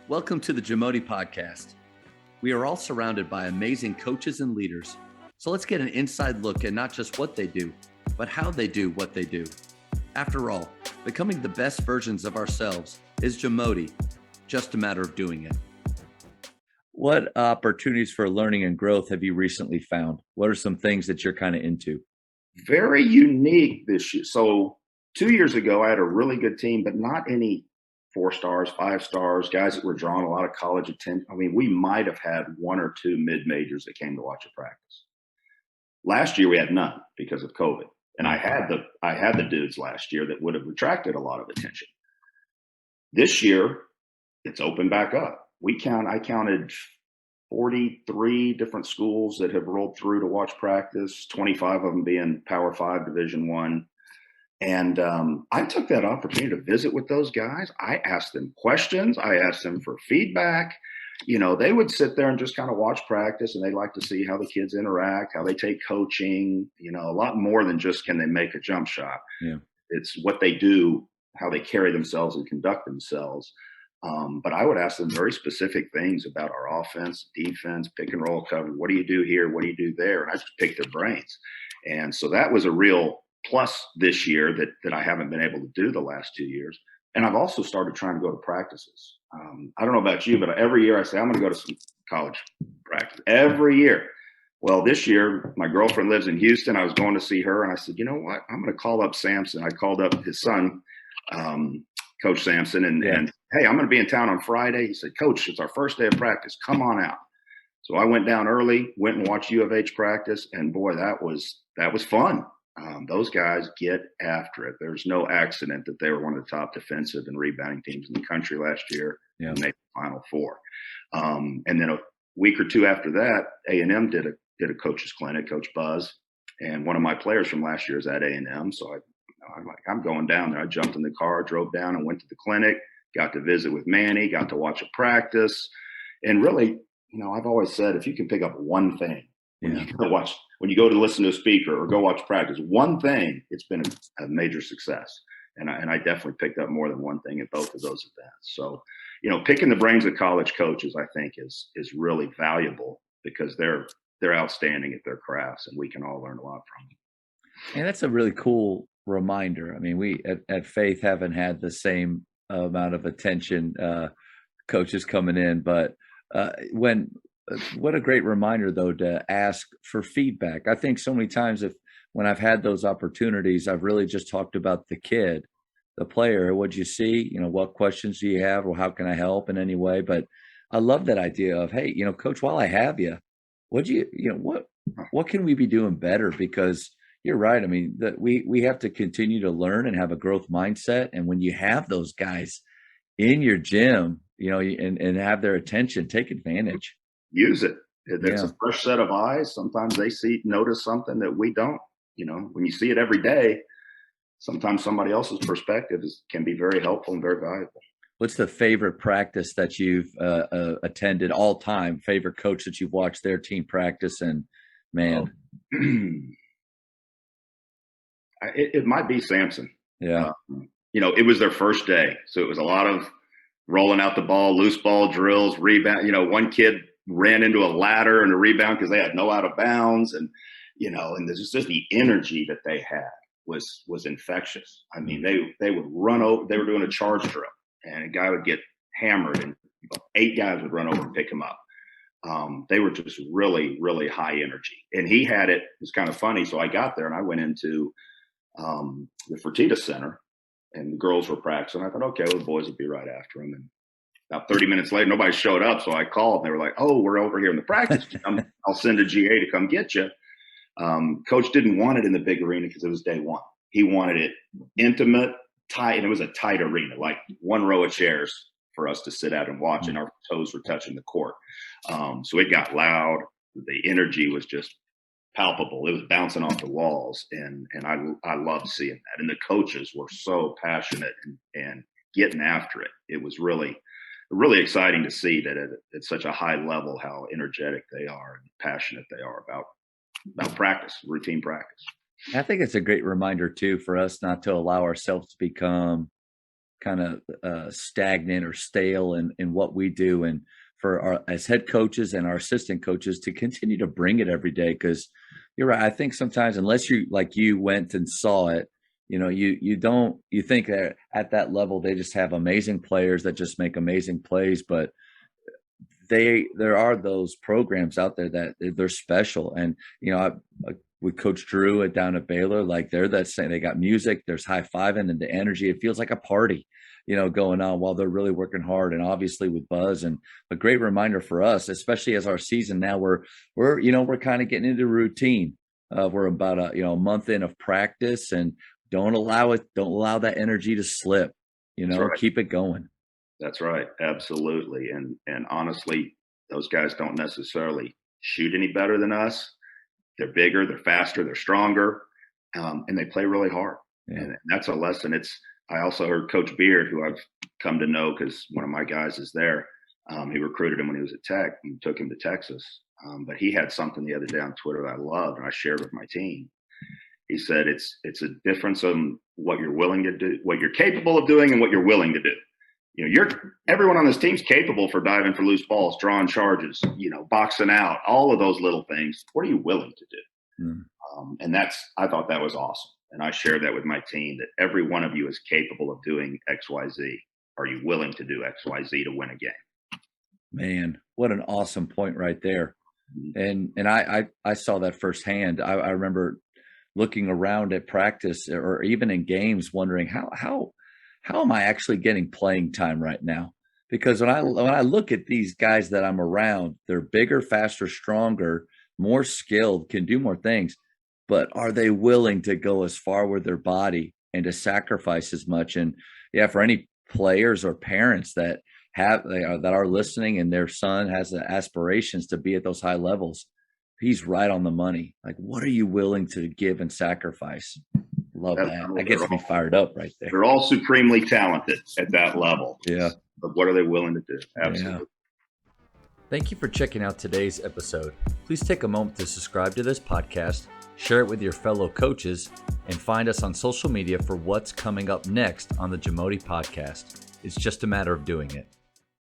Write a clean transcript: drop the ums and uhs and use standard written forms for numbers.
Welcome to the JAMODI podcast. We are all surrounded by amazing coaches and leaders. So let's get an inside look at not just what they do, but how they do what they do. After all, becoming the best versions of ourselves is JAMODI, just a matter of doing it. What opportunities for learning and growth have you recently found? What are some things that you're kind of into? Very unique this year. So 2 years ago, I had a really good team, but not any 4 stars, 5 stars, guys that were drawing a lot of college attention. I mean, we might have had one or two mid-majors that came to watch a practice. Last year, we had none because of COVID, and I had the dudes last year that would have attracted a lot of attention. This year, it's opened back up. I counted 43 different schools that have rolled through to watch practice, 25 of them being Power 5 Division I. And I took that opportunity to visit with those guys. I asked them questions. I asked them for feedback. You know, they would sit there and just kind of watch practice, and they like to see how the kids interact, how they take coaching, you know, a lot more than just can they make a jump shot. Yeah. It's what they do, how they carry themselves and conduct themselves. But I would ask them very specific things about our offense, defense, pick and roll coverage. What do you do here? What do you do there? And I just picked their brains. And so that was a real plus this year that I haven't been able to do the last 2 years. And I've also started trying to go to practices. I don't know about you, but every year I say, I'm going to go to some college practice every year. Well, this year, my girlfriend lives in Houston. I was going to see her, and I said, you know what? I'm going to call up Sampson. I called up his son, Coach Sampson, and hey, I'm going to be in town on Friday. He said, Coach, it's our first day of practice. Come on out. So I went down early, went and watched U of H practice, and boy, that was fun. Those guys get after it. There's no accident that they were one of the top defensive and rebounding teams in the country last year and made the Final Four. And then a week or two after that, A&M did a coach's clinic, Coach Buzz, and one of my players from last year is at A&M. So I'm going down there. I jumped in the car, drove down, and went to the clinic. Got to visit with Manny. Got to watch a practice, and really, you know, I've always said if you can pick up one thing when you go to listen to a speaker or go watch practice, one thing, it's been a major success. And I definitely picked up more than one thing at both of those events. So, you know, picking the brains of college coaches, I think is really valuable because they're outstanding at their crafts, and we can all learn a lot from them. And that's a really cool reminder. I mean, we at Faith haven't had the same amount of attention, coaches coming in, but what a great reminder though to ask for feedback. I think so many times when I've had those opportunities, I've really just talked about the kid, the player. What'd you see? You know, what questions do you have, or how can I help in any way? But I love that idea of, hey, you know, Coach, while I have you, what can we be doing better? Because you're right. I mean, that we have to continue to learn and have a growth mindset. And when you have those guys in your gym, you know, and have their attention, take advantage. Use it. It's a fresh set of eyes. Sometimes they notice something that we don't. You know, when you see it every day, sometimes somebody else's perspective can be very helpful and very valuable. What's the favorite practice that you've attended all time? Favorite coach that you've watched their team practice? And man, it might be Sampson. Yeah. You know, it was their first day, so it was a lot of rolling out the ball, loose ball drills, rebound. You know, one kid ran into a ladder and a rebound because they had no out of bounds, and you know, and there's just the energy that they had was infectious. I mean, they would run over. They were doing a charge drill, and a guy would get hammered, and 8 guys would run over and pick him up. They were just really, really high energy, and he had it. It was kind of funny. So I got there and I went into the Fertitta Center, and the girls were practicing. I thought, okay, well, the boys would be right after him. And about 30 minutes later, nobody showed up. So I called, and they were like, oh, we're over here in the practice gym. I'll send a GA to come get you. Coach didn't want it in the big arena because it was day one. He wanted it intimate, tight, and it was a tight arena, like one row of chairs for us to sit out and watch, and our toes were touching the court. So it got loud. The energy was just palpable. It was bouncing off the walls, and I loved seeing that. And the coaches were so passionate and getting after it. It was really exciting to see that at such a high level how energetic they are and passionate they are about practice, routine practice. I think it's a great reminder too for us not to allow ourselves to become kind of stagnant or stale in what we do, and for our as head coaches and our assistant coaches to continue to bring it every day. Because you're right, I think sometimes unless you like you went and saw it, you think that at that level they just have amazing players that just make amazing plays, but there are those programs out there that they're special. And with Coach Drew down at Baylor, like they're that same. They got music, there's high fiving and the energy. It feels like a party, going on while they're really working hard. And obviously with Buzz, and a great reminder for us, especially as our season now, we're kind of getting into routine. We're about a month in of practice, and don't allow that energy to slip. That's right. Keep it going. That's right. Absolutely. And honestly, those guys don't necessarily shoot any better than us. They're bigger, they're faster, they're stronger, and they play really hard. Yeah. And that's a lesson. I also heard Coach Beard, who I've come to know because one of my guys is there. He recruited him when he was at Tech and took him to Texas. But he had something the other day on Twitter that I loved, and I shared with my team. He said it's a difference on what you're willing to do, what you're capable of doing, and what you're willing to do. Everyone on this team's capable for diving for loose balls, drawing charges, boxing out, all of those little things. What are you willing to do? And I thought that was awesome. And I shared that with my team, that every one of you is capable of doing X, Y, Z. Are you willing to do X, Y, Z to win a game? Man, what an awesome point right there. And I saw that firsthand. I remember looking around at practice or even in games, wondering how am I actually getting playing time right now? Because when I look at these guys that I'm around, they're bigger, faster, stronger, more skilled, can do more things. But are they willing to go as far with their body and to sacrifice as much? And yeah, for any players or parents that are listening and their son has the aspirations to be at those high levels, he's right on the money. Like, what are you willing to give and sacrifice? Love that. That gets me fired up right there. They're all supremely talented at that level. Yeah. But what are they willing to do? Absolutely. Yeah. Thank you for checking out today's episode. Please take a moment to subscribe to this podcast, share it with your fellow coaches, and find us on social media for what's coming up next on the JAMODI podcast. It's just a matter of doing it.